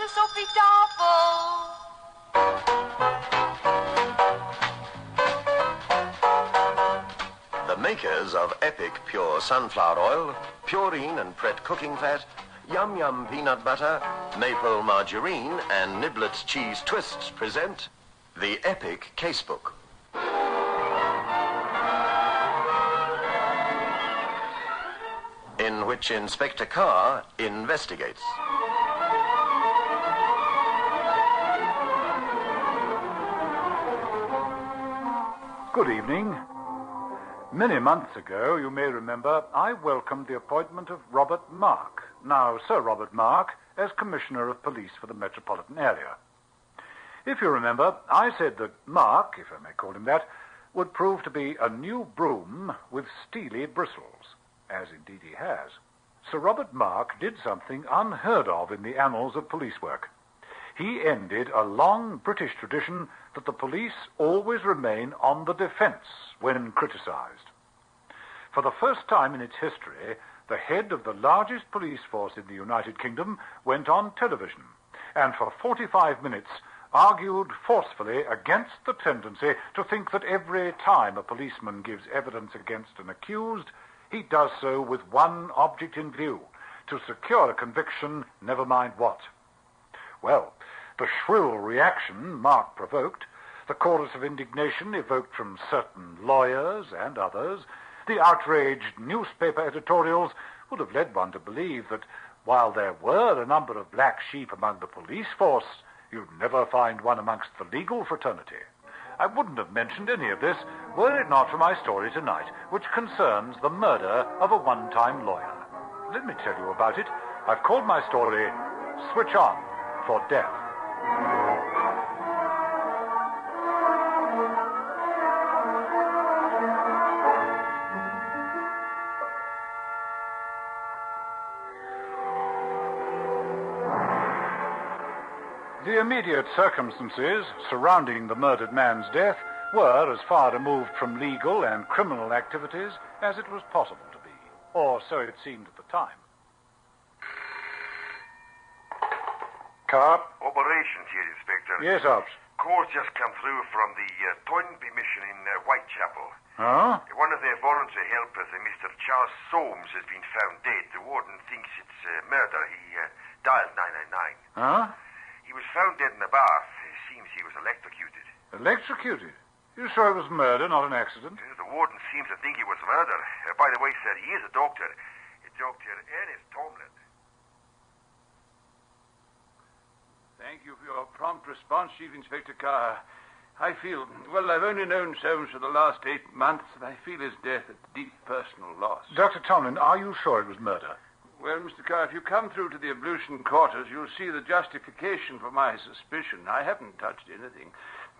is op die tafel. The makers of Epic Pure Sunflower Oil, Purine and Pret Cooking Fat, Yum Yum Peanut Butter, Maple Margarine and Niblets Cheese Twists present the Epic Casebook. In which Inspector Carr investigates. Good evening. Many months ago, you may remember, I welcomed the appointment of Robert Mark, now Sir Robert Mark, as Commissioner of Police for the metropolitan area. If you remember, I said that Mark, if I may call him that, would prove to be a new broom with steely bristles, as indeed he has. Sir Robert Mark did something unheard of in the annals of police work. He ended a long British tradition that the police always remain on the defence when criticised. For the first time in its history, the head of the largest police force in the United Kingdom went on television, and for 45 minutes argued forcefully against the tendency to think that every time a policeman gives evidence against an accused, he does so with one object in view, to secure a conviction, never mind what. Well, the shrill reaction Mark provoked, the chorus of indignation evoked from certain lawyers and others, the outraged newspaper editorials would have led one to believe that while there were a number of black sheep among the police force, you'd never find one amongst the legal fraternity. I wouldn't have mentioned any of this were it not for my story tonight, which concerns the murder of a one-time lawyer. Let me tell you about it. I've called my story Switch On for Death. The immediate circumstances surrounding the murdered man's death were as far removed from legal and criminal activities as it was possible to be, or so it seemed at the time. Carr? Operations here, Inspector. Yes, Ops. Calls just come through from the Toynbee mission in Whitechapel. Oh? One of their voluntary helpers, Mr. Charles Soames, has been found dead. The warden thinks it's murder. He dialed 999. Huh? He was found dead in a bath. It seems he was electrocuted. Electrocuted? You sure it was murder, not an accident? The warden seems to think it was murder. By the way, sir, he is a doctor. Dr. Ernest Tomlin. Thank you for your prompt response, Chief Inspector Carr. I feel, well, I've only known Soames for the last 8 months, and I feel his death a deep personal loss. Dr. Tomlin, are you sure it was murder? Well, Mr. Carr, if you come through to the ablution quarters, you'll see the justification for my suspicion. I haven't touched anything.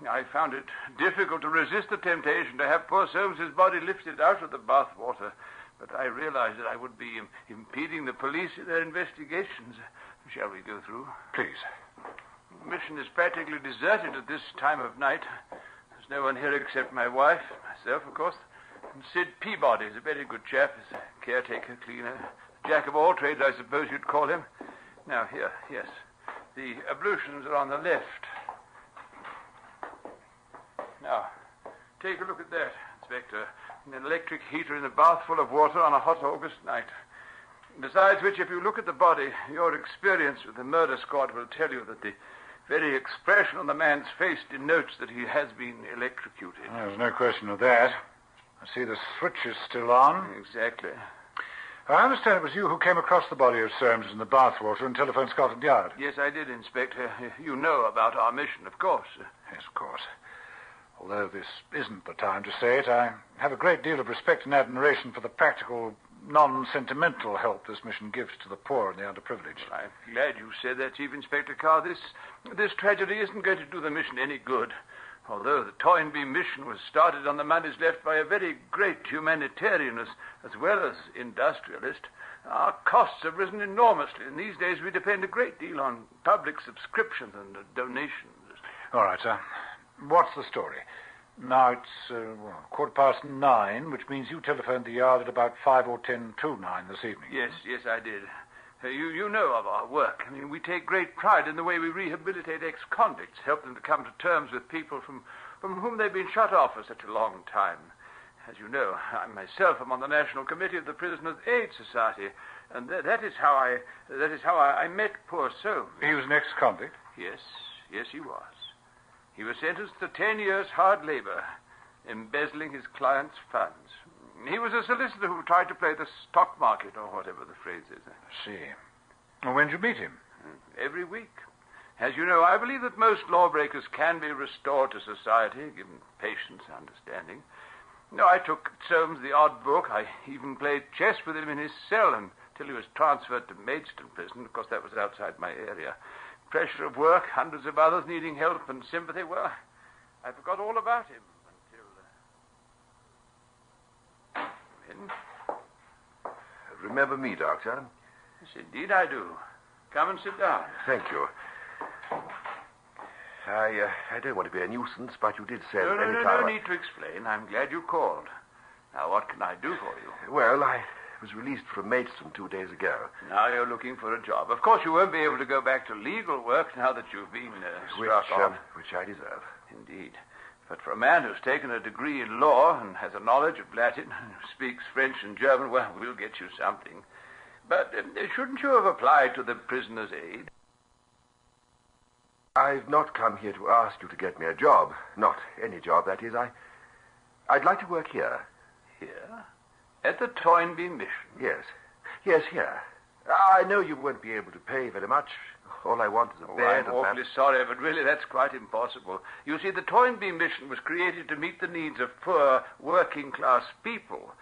I found it difficult to resist the temptation to have poor Soames's body lifted out of the bath water, but I realized that I would be impeding the police in their investigations. Shall we go through? Please. The mission is practically deserted at this time of night. There's no one here except my wife, myself, of course, and Sid Peabody is a very good chap. He's a caretaker, cleaner, jack of all trades, I suppose you'd call him. Now, here, yes. The ablutions are on the left. Now, take a look at that, Inspector. An electric heater in a bath full of water on a hot August night. Besides which, if you look at the body, your experience with the murder squad will tell you that the very expression on the man's face denotes that he has been electrocuted. There's no question of that. I see the switch is still on. Exactly. I understand it was you who came across the body of Soames in the bathwater and telephoned Scotland Yard. Yes, I did, Inspector. You know about our mission, of course. Yes, of course. Although this isn't the time to say it, I have a great deal of respect and admiration for the practical, non-sentimental help this mission gives to the poor and the underprivileged. Well, I'm glad you said that, Chief Inspector Carr. This tragedy isn't going to do the mission any good. Although the Toynbee mission was started on the monies left by a very great humanitarian as well as industrialist, our costs have risen enormously, and these days we depend a great deal on public subscriptions and donations. All right, sir. What's the story? Now it's 9:15, which means you telephoned the yard at about 5 or 10 to 9 this evening. Yes, I did. You know of our work. I mean, we take great pride in the way we rehabilitate ex-convicts, help them to come to terms with people from whom they've been shut off for such a long time. As you know, I myself am on the National Committee of the Prisoners' Aid Society, and that is how I met poor Soames. He was an ex-convict? Yes, he was. He was sentenced to 10 years hard labor, embezzling his clients' funds. He was a solicitor who tried to play the stock market, or whatever the phrase is. I see. Well, when did you meet him? Every week. As you know, I believe that most lawbreakers can be restored to society, given patience and understanding. No, I took Soames the odd book. I even played chess with him in his cell until he was transferred to Maidstone prison. Of course, that was outside my area. Pressure of work, hundreds of others needing help and sympathy. Well, I forgot all about him until... Remember me, Doctor? Yes, indeed I do. Come and sit down. Thank you. I don't want to be a nuisance, but you did send No need to explain. I'm glad you called. Now, what can I do for you? Well, I was released from Maidstone 2 days ago. Now you're looking for a job. Of course, you won't be able to go back to legal work now that you've been struck off. Which I deserve. Indeed. But for a man who's taken a degree in law and has a knowledge of Latin, speaks French and German, well, we'll get you something. But shouldn't you have applied to the Prisoner's Aid? I've not come here to ask you to get me a job. Not any job, that is. I'd like to work here. Here? At the Toynbee Mission? Yes, here. I know you won't be able to pay very much. All I want is a bed. I'm awfully sorry, but really that's quite impossible. You see, the Toynbee Mission was created to meet the needs of poor, working-class people,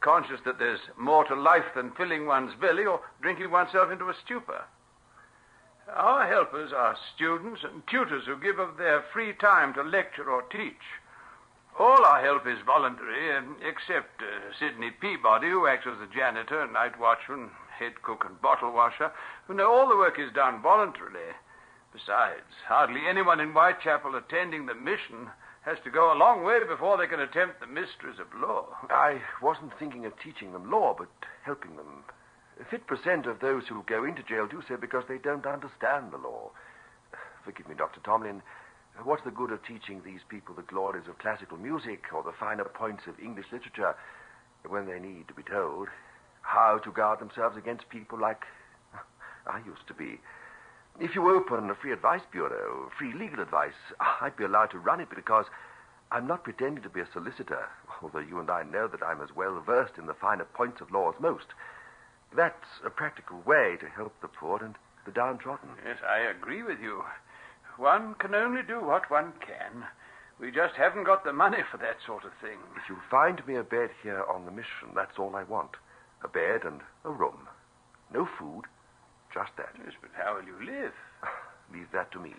conscious that there's more to life than filling one's belly or drinking oneself into a stupor. Our helpers are students and tutors who give of their free time to lecture or teach. All our help is voluntary, except Sidney Peabody, who acts as a janitor, night watchman, head cook, and bottle washer. All the work is done voluntarily. Besides, hardly anyone in Whitechapel attending the mission has to go a long way before they can attempt the mysteries of law. I wasn't thinking of teaching them law, but helping them. 50% of those who go into jail do so because they don't understand the law. Forgive me, Dr. Tomlin. What's the good of teaching these people the glories of classical music or the finer points of English literature when they need to be told how to guard themselves against people like I used to be? If you open a free advice bureau, free legal advice, I'd be allowed to run it because I'm not pretending to be a solicitor, although you and I know that I'm as well versed in the finer points of law as most. That's a practical way to help the poor and the downtrodden. Yes, I agree with you. One can only do what one can. We just haven't got the money for that sort of thing. If you find me a bed here on the mission, that's all I want. A bed and a room. No food, just that. Yes, but how will you live? Leave that to me.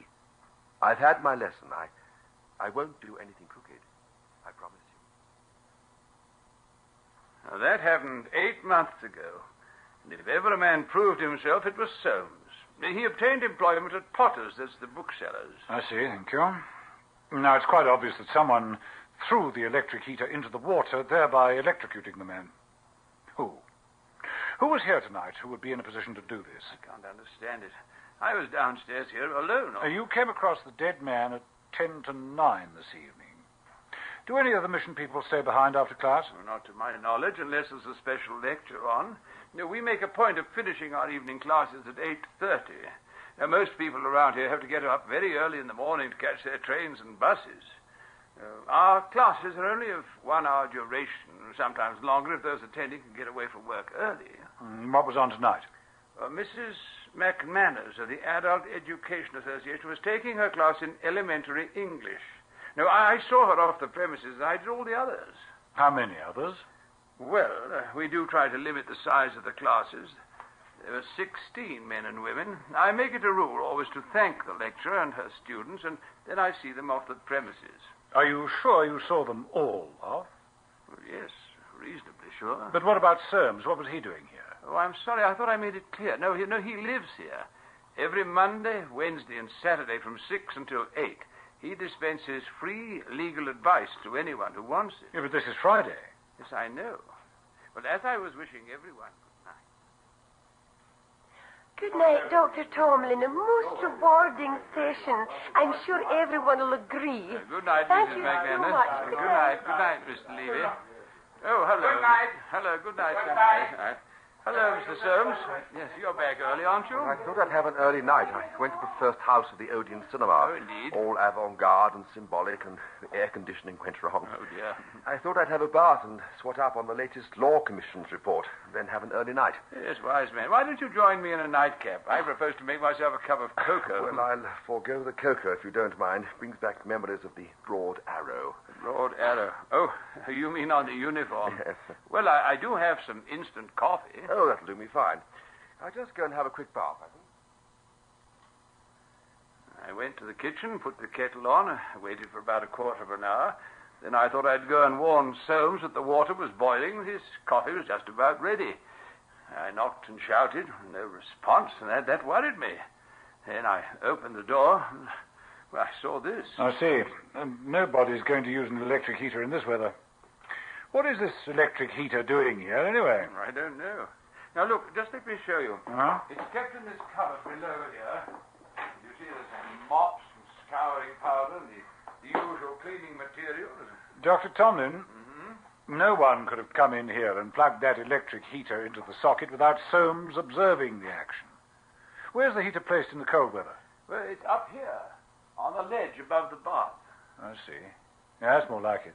I've had my lesson. I won't do anything crooked. I promise you. Now, that happened 8 months ago. And if ever a man proved himself, it was Soames. He obtained employment at Potter's, that's the bookseller's. I see, thank you. Now, it's quite obvious that someone threw the electric heater into the water, thereby electrocuting the man. Who? Who was here tonight who would be in a position to do this? I can't understand it. I was downstairs here alone. You came across the dead man at 10 to 9 this evening. Do any of the mission people stay behind after class? Well, not to my knowledge, unless there's a special lecture on. We make a point of finishing our evening classes at 8:30. Now, most people around here have to get up very early in the morning to catch their trains and buses. Our classes are only of 1 hour duration, sometimes longer if those attending can get away from work early. What was on tonight? Mrs. McManus of the Adult Education Association was taking her class in elementary English. Now, I saw her off the premises, and I did all the others. How many others? Well, we do try to limit the size of the classes. There were 16 men and women. I make it a rule always to thank the lecturer and her students, and then I see them off the premises. Are you sure you saw them all off? Well, yes, reasonably sure. But what about Soames? What was he doing here? Oh, I'm sorry. I thought I made it clear. No, he lives here. Every Monday, Wednesday, and Saturday from 6 until 8. He dispenses free legal advice to anyone who wants it. Yeah, but this is Friday. Yes, I know. But as I was wishing everyone good Good night, Dr. Tomlin. A most rewarding session. I'm sure everyone will agree. Good night, Thank Mrs. you McManus. so much. Good night. Good night, Mr. Levy. Oh, hello. Good night. Hello, good night. Good night. Yes, hello, Mr. Soames. Yes, you're back early, aren't you? I thought I'd have an early night. I went to the first house of the Odeon cinema. Oh, indeed. All avant-garde and symbolic, and the air conditioning went wrong. Oh, dear. I thought I'd have a bath and swat up on the latest Law Commission's report, then have an early night. Yes, wise man. Why don't you join me in a nightcap? I propose to make myself a cup of cocoa. Well, I'll forego the cocoa if you don't mind. Brings back memories of the broad arrow. Broad arrow. Oh, you mean on the uniform? Yes. Well, I do have some instant coffee. Oh, that'll do me fine. I'll just go and have a quick bath, I think. I went to the kitchen, put the kettle on, waited for about a quarter of an hour. Then I thought I'd go and warn Soames that the water was boiling. His coffee was just about ready. I knocked and shouted, no response, and that worried me. Then I opened the door, and well, I saw this. I see. Nobody's going to use an electric heater in this weather. What is this electric heater doing here, anyway? I don't know. Now, look, just let me show you. Huh? It's kept in this cupboard below here. You see there's mops and scouring powder and the usual cleaning materials. Dr. Tomlin, no one could have come in here and plugged that electric heater into the socket without Soames observing the action. Where's the heater placed in the cold weather? Well, it's up here, on the ledge above the bath. I see. Yeah, that's more like it.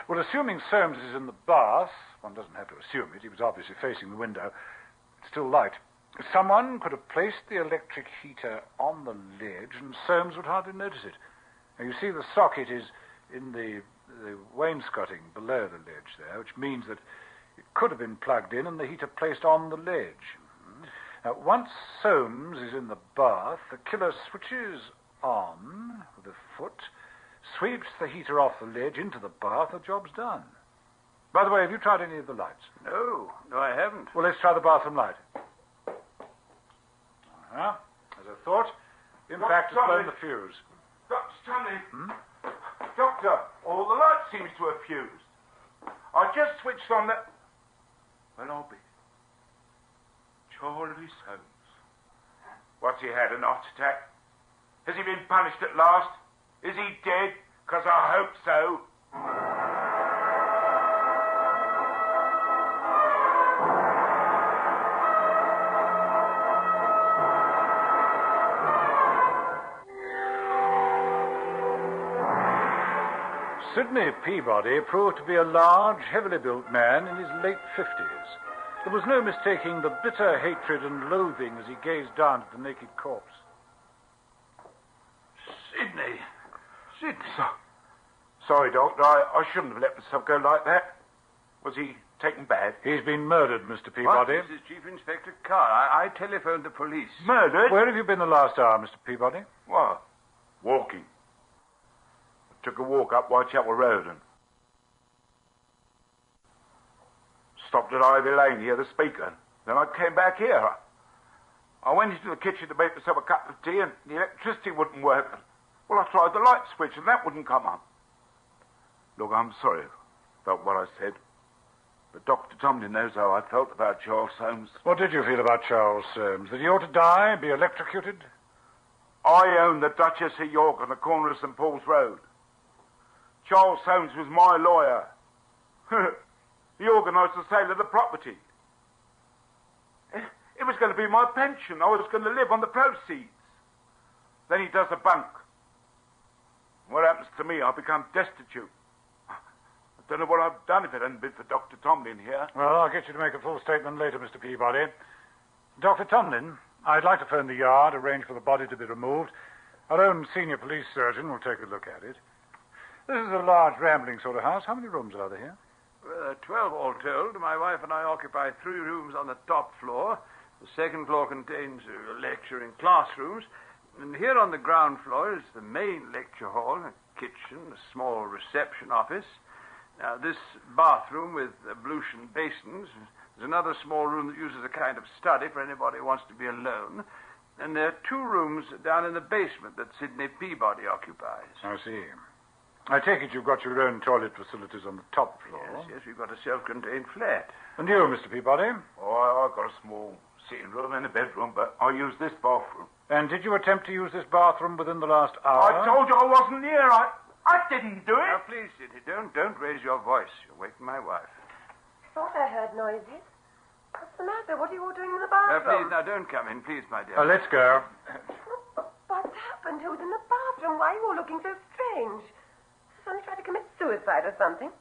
Well, assuming Soames is in the bath, one doesn't have to assume it. He was obviously facing the window. It's still light. Someone could have placed the electric heater on the ledge and Soames would hardly notice it. Now, you see the socket is in the wainscoting below the ledge there, which means that it could have been plugged in and the heater placed on the ledge. Now, once Soames is in the bath, the killer switches on with a foot, sweeps the heater off the ledge into the bath, the job's done. By the way, have you tried any of the lights? No, I haven't. Well, let's try the bathroom light. As I thought, in fact, it's blown the fuse. Dr. Tomlin. Doctor, all the light seems to have fused. I just switched on the... Well, I'll be... Charlie Soames. What's he had, an heart attack? Has he been punished at last? Is he dead? 'Cause I hope so. Sidney Peabody proved to be a large, heavily built man in his late 50s. There was no mistaking the bitter hatred and loathing as he gazed down at the naked corpse. Sidney. Sorry, Doctor. I shouldn't have let myself go like that. Was he taken bad? He's been murdered, Mr. Peabody. This is Chief Inspector Carr. I telephoned the police. Murdered? Where have you been the last hour, Mr. Peabody? What? Walking. I took a walk up Whitechapel Road and stopped at Ivy Lane to hear the speaker. Then I came back here. I went into the kitchen to make myself a cup of tea and the electricity wouldn't work. Well, I tried the light switch and that wouldn't come on. Look, I'm sorry about what I said. But Dr. Tomlin knows how I felt about Charles Soames. What did you feel about Charles Soames? That he ought to die, be electrocuted? I own the Duchess of York on the corner of St. Paul's Road. Charles Soames was my lawyer. He organised the sale of the property. It was going to be my pension. I was going to live on the proceeds. Then he does a bunk. What happens to me? I become destitute. I don't know what I've done if it hadn't been for Dr. Tomlin here. Well, I'll get you to make a full statement later, Mr. Peabody. Dr. Tomlin, I'd like to phone the yard, arrange for the body to be removed. Our own senior police surgeon will take a look at it. This is a large, rambling sort of house. How many rooms are there here? 12 all told. My wife and I occupy 3 rooms on the top floor. The second floor contains lecture and classrooms. And here on the ground floor is the main lecture hall, a kitchen, a small reception office. Now, this bathroom with ablution basins. There's another small room that uses a kind of study for anybody who wants to be alone. And there are 2 rooms down in the basement that Sidney Peabody occupies. I see. I take it you've got your own toilet facilities on the top floor. Yes, we've got a self-contained flat. And you, Mr. Peabody? Oh, I've got a small sitting room and a bedroom, but I used this bathroom. And did you attempt to use this bathroom within the last hour? I told you I wasn't here. I didn't do it. Now, please, Sidney, don't raise your voice. You're waking my wife. Thought I heard noises. What's the matter? What are you all doing in the Now, bathroom? please, now, don't come in, please, my dear. Let's go. What's happened? Who's in the bathroom? Why are you all looking so strange? Someone tried to commit suicide or something?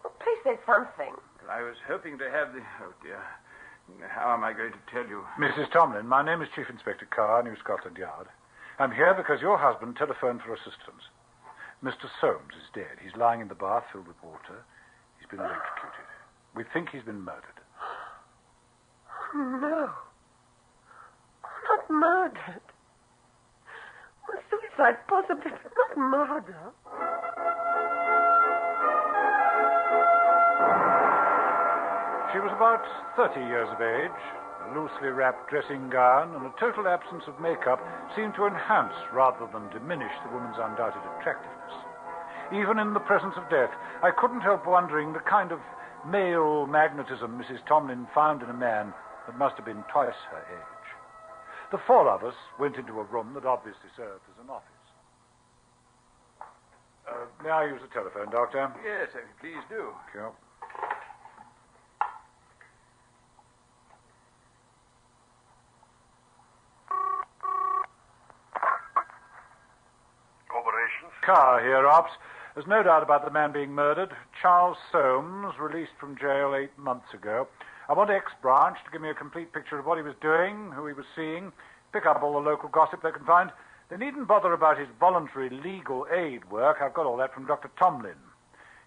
Well, please say something. Well, I was hoping to have the... Oh, dear. How am I going to tell you? Mrs. Tomlin, my name is Chief Inspector Carr, New Scotland Yard. I'm here because your husband telephoned for assistance. Mr. Soames is dead. He's lying in the bath filled with water. He's been electrocuted. We think he's been murdered. No. Not murdered. Well, suicide possibly, but not murder. She was about 30 years of age. A loosely wrapped dressing gown and a total absence of makeup seemed to enhance rather than diminish the woman's undoubted attractiveness. Even in the presence of death, I couldn't help wondering the kind of male magnetism Mrs. Tomlin found in a man that must have been twice her age. The four of us went into a room that obviously served as an office. May I use the telephone, Doctor? Yes, please do. Thank you. Operations? Carr here, Ops. There's no doubt about the man being murdered. Charles Soames, released from jail 8 months ago. I want X-Branch to give me a complete picture of what he was doing, who he was seeing, pick up all the local gossip they can find. They needn't bother about his voluntary legal aid work. I've got all that from Dr. Tomlin.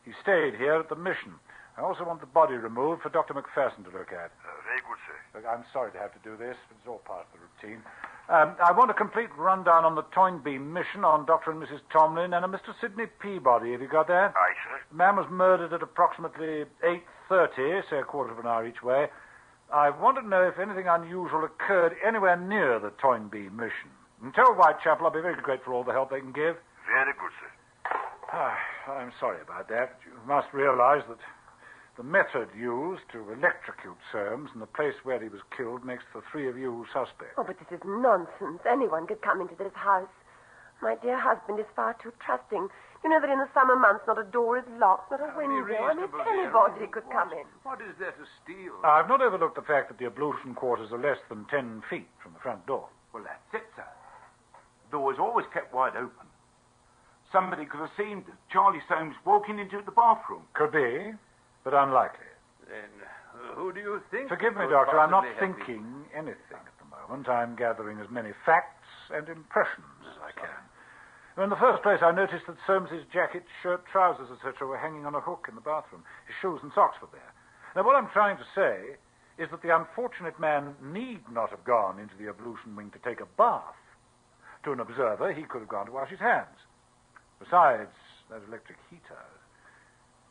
He stayed here at the mission. I also want the body removed for Dr. McPherson to look at. Very good, sir. Look, I'm sorry to have to do this, but it's all part of the routine. I want a complete rundown on the Toynbee mission, on Dr. and Mrs. Tomlin, and a Mr. Sidney Peabody. Have you got that? Aye, sir. The man was murdered at approximately 8:30, say a quarter of an hour each way. I want to know if anything unusual occurred anywhere near the Toynbee mission. And tell Whitechapel I'll be very grateful for all the help they can give. Very good, sir. I'm sorry about that. You must realize that the method used to electrocute Soames and the place where he was killed makes the three of you suspect. Oh, but this is nonsense. Anyone could come into this house. My dear husband is far too trusting. You know that in the summer months not a door is locked, not a window. I mean, anybody could come in. What is there to steal? I've not overlooked the fact that the ablution quarters are less than 10 feet from the front door. Well, that's it, sir. The door was always kept wide open. Somebody could have seen Charlie Soames walking into the bathroom. Could be, but unlikely. Then who do you think? Forgive me, could Doctor, I'm not possibly have thinking anything at the moment. I'm gathering as many facts and impressions as I can. In the first place, I noticed that Soames's jacket, shirt, trousers, etc. were hanging on a hook in the bathroom. His shoes and socks were there. Now, what I'm trying to say is that the unfortunate man need not have gone into the ablution wing to take a bath. To an observer, he could have gone to wash his hands. Besides, that electric heater...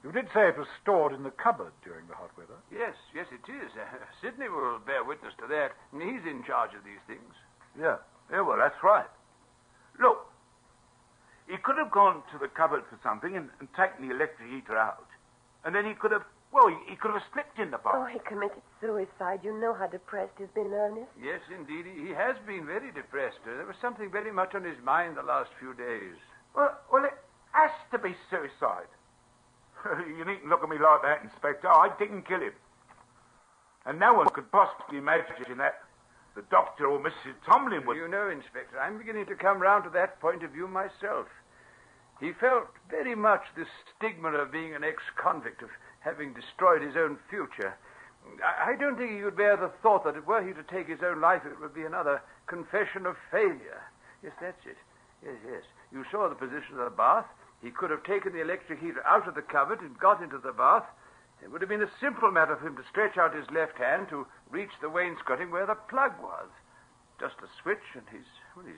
You did say it was stored in the cupboard during the hot weather. Yes, it is. Sidney will bear witness to that. He's in charge of these things. Yeah, well, that's right. Look, he could have gone to the cupboard for something and taken the electric heater out. And then he could have slipped in the bath. Oh, he committed suicide. You know how depressed he's been, Ernest. Yes, indeed. He has been very depressed. There was something very much on his mind the last few days. Well, it has to be suicide. You needn't look at me like that, Inspector. I didn't kill him. And no one could possibly imagine that the doctor or Mrs. Tomlin would... You know, Inspector, I'm beginning to come round to that point of view myself. He felt very much the stigma of being an ex-convict, of having destroyed his own future. I don't think he could bear the thought that were he to take his own life, it would be another confession of failure. Yes, that's it. Yes. You saw the position of the bath. He could have taken the electric heater out of the cupboard and got into the bath. It would have been a simple matter for him to stretch out his left hand to reach the wainscoting where the plug was. Just a switch and he's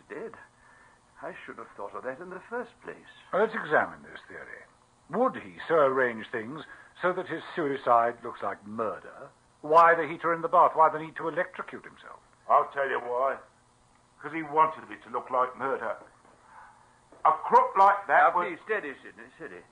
dead. I should have thought of that in the first place. Well, let's examine this theory. Would he so arrange things so that his suicide looks like murder? Why the heater in the bath? Why the need to electrocute himself? I'll tell you why. Because he wanted it to look like murder. A crook like that Now, please, steady, Sidney, steady.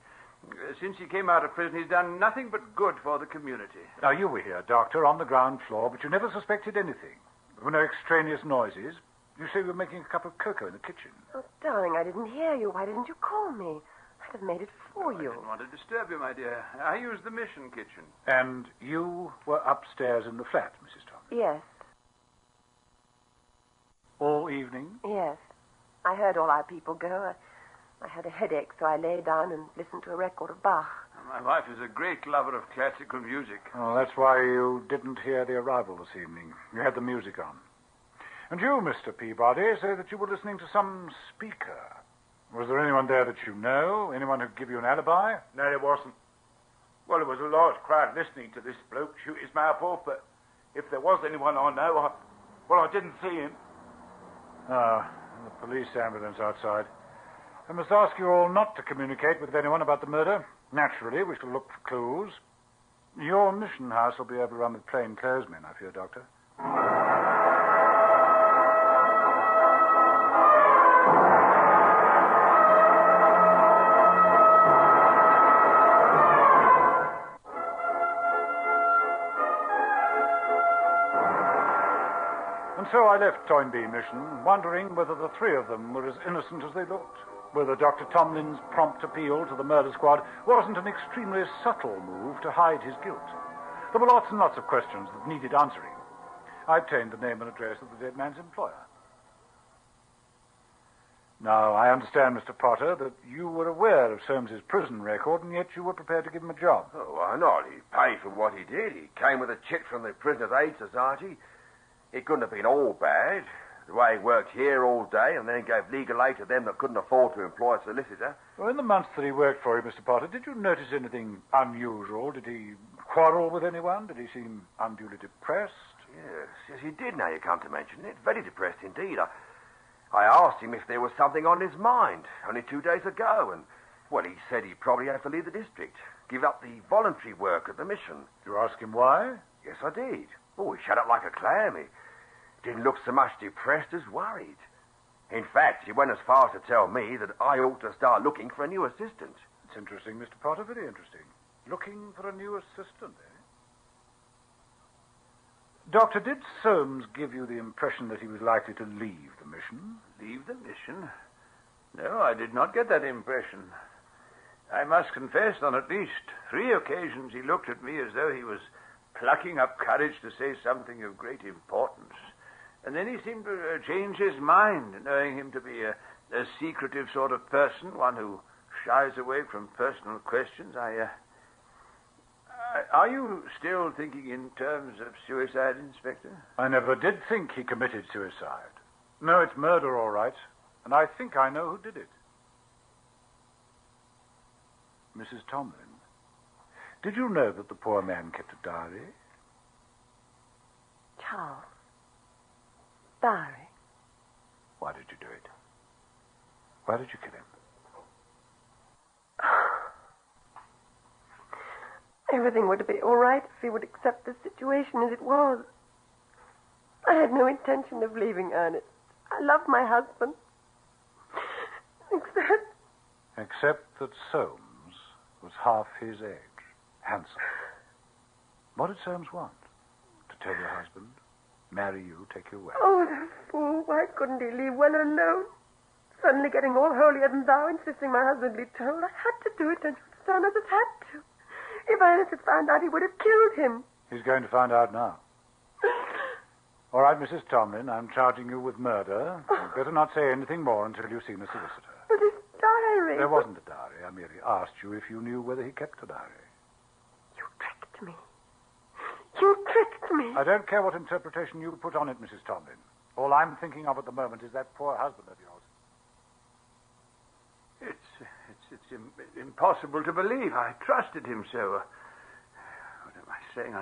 Since he came out of prison, he's done nothing but good for the community. Now, you were here, Doctor, on the ground floor, but you never suspected anything. There were no extraneous noises. You say you were making a cup of cocoa in the kitchen. Oh, darling, I didn't hear you. Why didn't you call me? I'd have made it for you. I didn't want to disturb you, my dear. I used the mission kitchen. And you were upstairs in the flat, Mrs. Thomas? Yes, All evening? yes. I heard all our people go. I had a headache, so I lay down and listened to a record of Bach. My wife is a great lover of classical music. Oh, that's why you didn't hear the arrival this evening. You had the music on. And you, Mr. Peabody, say that you were listening to some speaker. Was there anyone there that you know? Anyone who'd give you an alibi? No, there wasn't. Well, there was a large crowd listening to this bloke shoot his mouth off, but if there was anyone I know, I didn't see him. Ah, the police ambulance outside. I must ask you all not to communicate with anyone about the murder. Naturally, we shall look for clues. Your mission house will be overrun with plainclothesmen, I fear, Doctor. And so I left Toynbee Mission, wondering whether the three of them were as innocent as they looked. Whether Dr. Tomlin's prompt appeal to the murder squad wasn't an extremely subtle move to hide his guilt. There were lots and lots of questions that needed answering. I obtained the name and address of the dead man's employer. Now, I understand, Mr. Potter, that you were aware of Soames's prison record, and yet you were prepared to give him a job. Oh, why not? He paid for what he did. He came with a cheque from the Prisoners' Aid Society. It couldn't have been all bad. The way he worked here all day and then gave legal aid to them that couldn't afford to employ a solicitor. Well, in the months that he worked for you, Mr. Potter, did you notice anything unusual? Did he quarrel with anyone? Did he seem unduly depressed? Yes, he did, now you come to mention it. Very depressed indeed. I asked him if there was something on his mind only 2 days ago, and, well, he said he'd probably have to leave the district, give up the voluntary work at the mission. Did you ask him why? Yes, I did. Oh, he shut up like a clam. He didn't look so much depressed as worried. In fact, he went as far as to tell me that I ought to start looking for a new assistant. It's interesting, Mr. Potter, very interesting. Looking for a new assistant, eh? Doctor, did Soames give you the impression that he was likely to leave the mission? Leave the mission? No, I did not get that impression. I must confess, on at least 3 occasions he looked at me as though he was plucking up courage to say something of great importance. And then he seemed to change his mind, knowing him to be a secretive sort of person, one who shies away from personal questions. Are you still thinking in terms of suicide, Inspector? I never did think he committed suicide. No, it's murder, all right. And I think I know who did it. Mrs. Tomlin, did you know that the poor man kept a diary? Charles. Diary. Why did you do it? Why did you kill him? Everything would be all right if he would accept the situation as it was. I had no intention of leaving Ernest. I loved my husband. Except that Soames was half his age. Handsome. What did Soames want? To tell your husband, marry you, take you away? Oh, the fool. Why couldn't he leave well alone? Suddenly getting all holier than thou, insisting my husband be told. I had to do it, don't you understand? I just had to. If Ernest had found out, he would have killed him. He's going to find out now. All right, Mrs. Tomlin, I'm charging you with murder. You'd better not say anything more until you've seen a solicitor. But his diary... There wasn't a diary. I merely asked you if you knew whether he kept a diary. You tricked me. You tricked me. I don't care what interpretation you put on it, Mrs. Tomlin. All I'm thinking of at the moment is that poor husband of yours. It's impossible to believe. I trusted him so. What am I saying?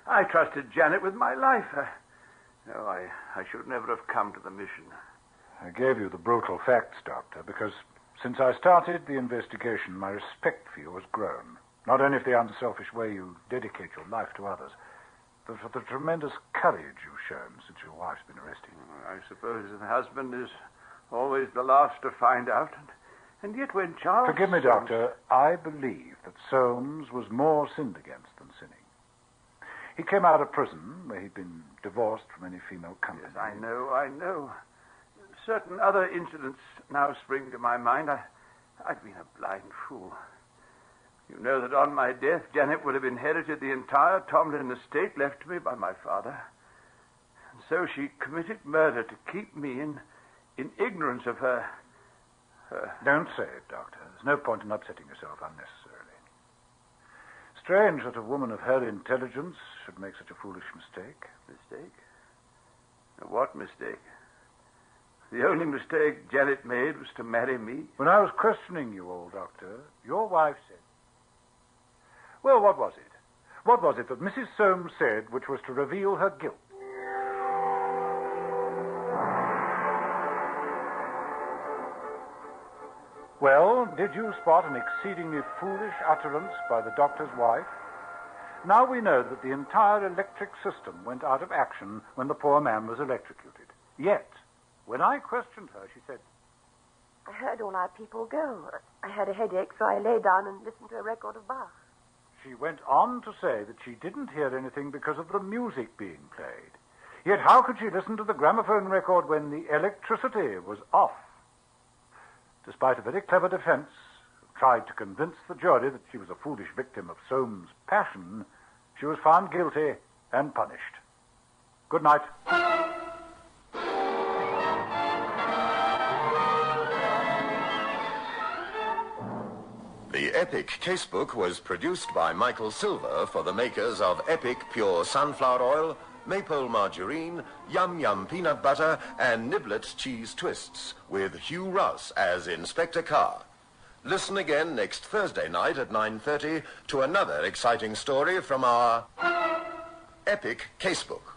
I trusted Janet with my life. No, I should never have come to the mission. I gave you the brutal facts, Doctor, because since I started the investigation, my respect for you has grown. Not only for the unselfish way you dedicate your life to others, but for the tremendous courage you've shown since your wife's been arrested. I suppose the husband is always the last to find out, And yet when Charles... Forgive me, Doctor. I believe that Soames was more sinned against than sinning. He came out of prison, where he'd been divorced from any female company. Yes, I know. Certain other incidents now spring to my mind. I've been a blind fool. You know that on my death, Janet would have inherited the entire Tomlin estate left to me by my father. And so she committed murder to keep me in ignorance of her... Don't say it, Doctor. There's no point in upsetting yourself unnecessarily. Strange that a woman of her intelligence should make such a foolish mistake. Mistake? What mistake? The only mistake Janet made was to marry me. When I was questioning you, old doctor, your wife said... Well, what was it? What was it that Mrs. Soames said which was to reveal her guilt? Well, did you spot an exceedingly foolish utterance by the doctor's wife? Now we know that the entire electric system went out of action when the poor man was electrocuted. Yet, when I questioned her, she said... I heard all our people go. I had a headache, so I lay down and listened to a record of Bach. She went on to say that she didn't hear anything because of the music being played. Yet how could she listen to the gramophone record when the electricity was off? Despite a very clever defense, who tried to convince the jury that she was a foolish victim of Soames' passion, she was found guilty and punished. Good night. The Epic Casebook was produced by Michael Silver for the makers of Epic Pure Sunflower Oil, Maple Margarine, Yum Yum Peanut Butter, and Niblets Cheese Twists, with Hugh Rouse as Inspector Carr. Listen again next Thursday night at 9:30 to another exciting story from our Epic Casebook.